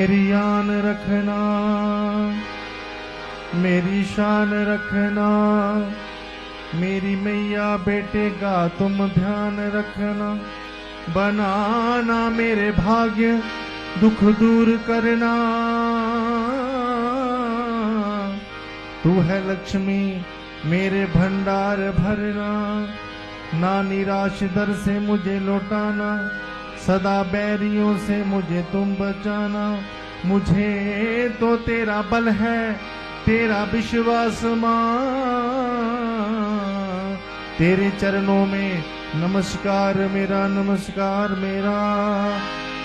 मेरी आन रखना, मेरी शान रखना, मेरी मैया बेटे का तुम ध्यान रखना। बनाना मेरे भाग्य दुख दूर करना। तू है लक्ष्मी मेरे भंडार भरना। ना निराश दर से मुझे लौटाना, सदा बैरियों से मुझे तुम बचाना। मुझे तो तेरा बल है, तेरा विश्वास मां। तेरे चरणों में नमस्कार मेरा, नमस्कार मेरा।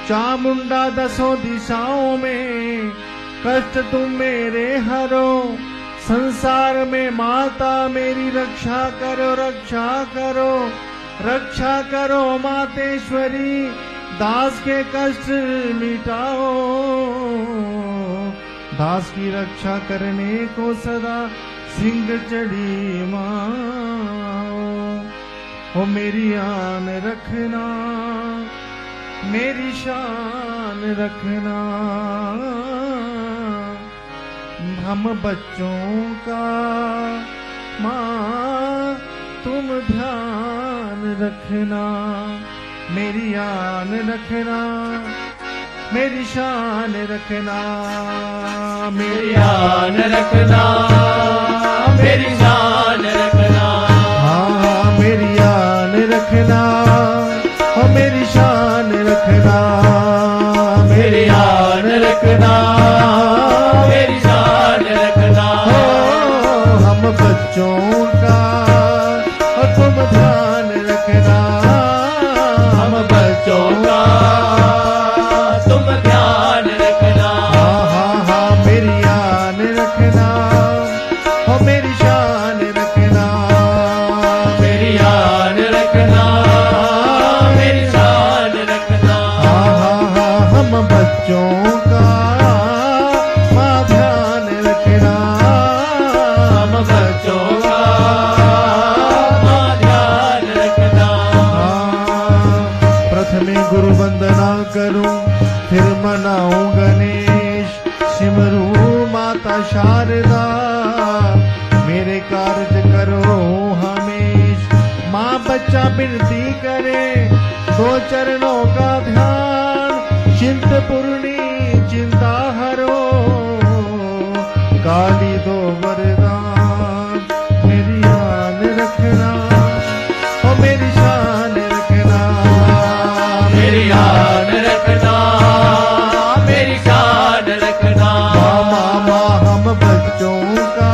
चामुंडा दसों दिशाओं में कष्ट तुम मेरे हरो। संसार में माता मेरी रक्षा करो, रक्षा करो, रक्षा करो मातेश्वरी। दास के कष्ट मिटाओ, दास की रक्षा करने को सदा सिंह चढ़ी मां। ओ मेरी आन रखना, मेरी शान रखना। हम बच्चों का मां तुम ध्यान रखना। मेरी आन रखना, मेरी शान रखना। मेरी आन रखना, मेरी शान रखना। हाँ मेरी आन रखना, और मेरी शान रखना। मेरी आन रखना, मेरी शान रखना। हम बच्चों का और तुम ध्यान रखना। हम बच्चों का तुम ध्यान रखना। हाँ मेरी आन रखना, और मेरी शान रखना। मेरी आन रखना, मेरी शान रखना। हम बच्चों का मां ध्यान रखना। हम बच्चों का मां ध्यान रखना। प्रथमे गुरु वंदना करूं, फिर मनाऊं गणेश। सिमरू माता शारदा, मेरे कार्य करो हमेश। माँ बच्चा विनती करे, दो चरणों का ध्यान। चिंतपूर्णी चिंता हरो, काली दो वरदान। मेरी आन रखना, और मेरी शान रखना। मेरी आन रखना, मेरी शान रखना। मामा हम बच्चों का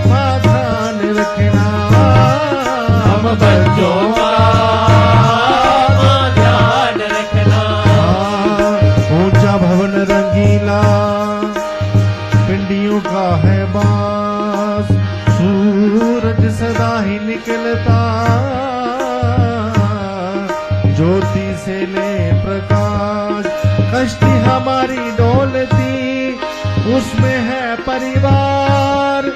मां ध्यान रखना। हम बच्चों का मां ध्यान रखना। ऊंचा भवन रंगीला, पिंडियों का है बास। सूरज सदा ही निकलता, ज्योति से ले प्रकाश। कश्ती हमारी डोलती, उसमें है परिवार।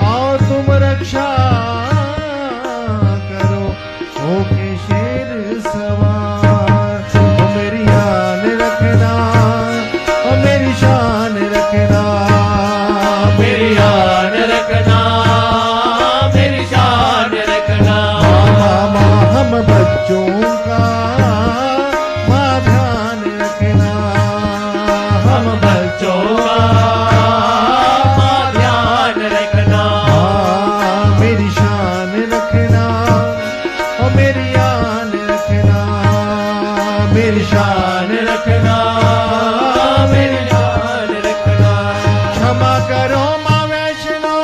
आओ तुम रक्षा करो, ओके शेर सवार। ओ मेरी आन रखना, और मेरी शान रखना। मेरी आन रखना, मेरी शान रखना। मामा हम बच्चों का मां ध्यान रखना। हम बच्चों का मां ध्यान रखना। मेरी शान रखना, और मेरी आन रखना। मेरी शान रखना, मेरी शान रखना। क्षमा करो माँ वैष्णो,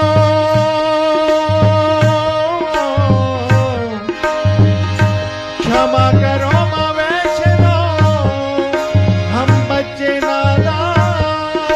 क्षमा करो माँ वैष्णो। हम बच्चे नादान,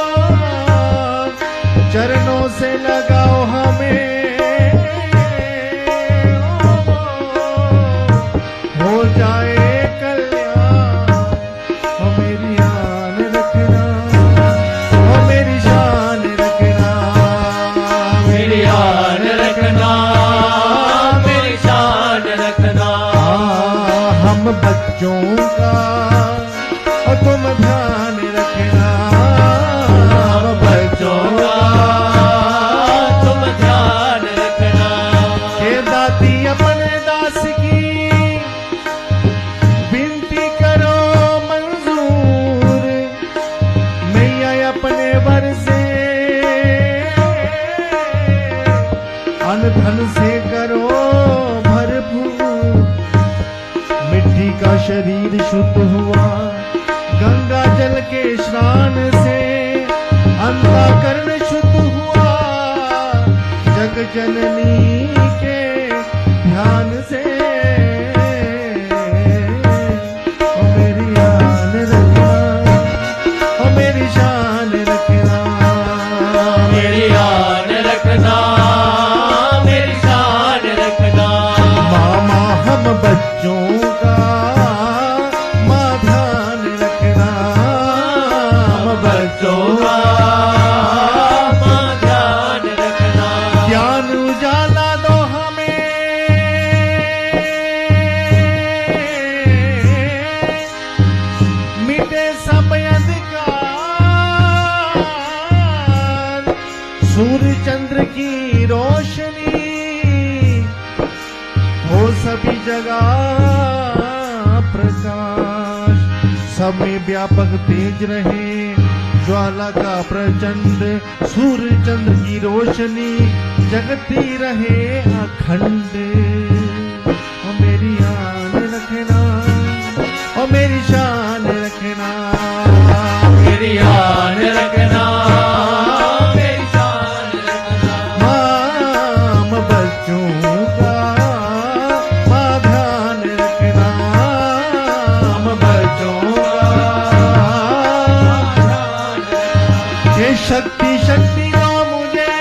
स्नान से अंतःकरण शुद्ध हुआ, जग जननी के ध्यान से। ओ मेरी शान रखना, ओ मेरी शान रखना, मेरी शान रखना, मेरी शान रखना। मामा हम बच्चों का माँ ध्यान रखना, हम बच्चों का माँ ध्यान रखना। ज्ञान उजाला दो हमें, मिटे सब अंधकार, सूर्य चंद्र की रोशनी हो सभी जगह प्रकाश, सब में व्यापक तेज रहे ज्वाला का प्रचंड, सूर्य चंद्र की रोशनी जगती रहे अखंड। ओ मेरी शान रखना, ओ मेरी शान रखना, मेरी शान रखना, मेरी शान रखना। माम बच्चों का माँ ध्यान रखना, हम बच्चों का। ये शक्ति शक्ति दो मुझे,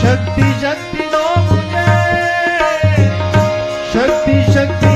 शक्ति शक्ति दो मुझे, शक्ति शक्ति